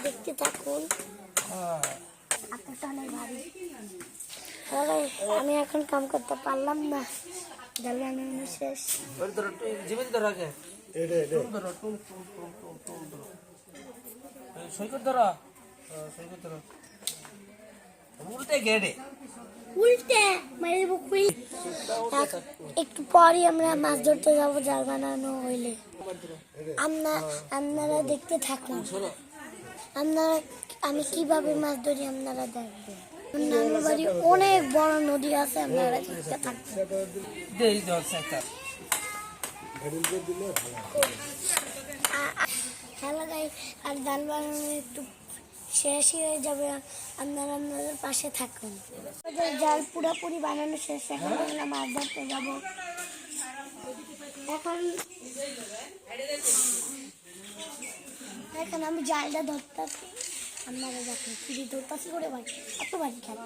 দেখতে থাকুন। অনেক ভারী। আমি এখন কাম করতে পারলাম না, জাল বানানো শেষ। একটু পরই আমরা মাছ ধরতে যাবো জাল বানানো হইলে। আপনারা দেখতে থাকুন। আমি কিভাবে মাছ ধরি আপনারা দেখবেন। নানুর বাড়ি অনেক বড় নদী আছে, আপনারা দেখতে থাকবেন। হ্যালো গাইস, আর জাল বানানো একটু শেষই হয়ে যাবে, আপনারা আপনাদের পাশে থাকুন। জাল পুরোপুরি বানানো শেষ, এখন আমরা মাছ ধরতে যাব। এখন আমি জালটা ধরতেছি, আপনারা দেখুন ফিরে ধরতেছি করে ভাই এত বাড়ি খেলা।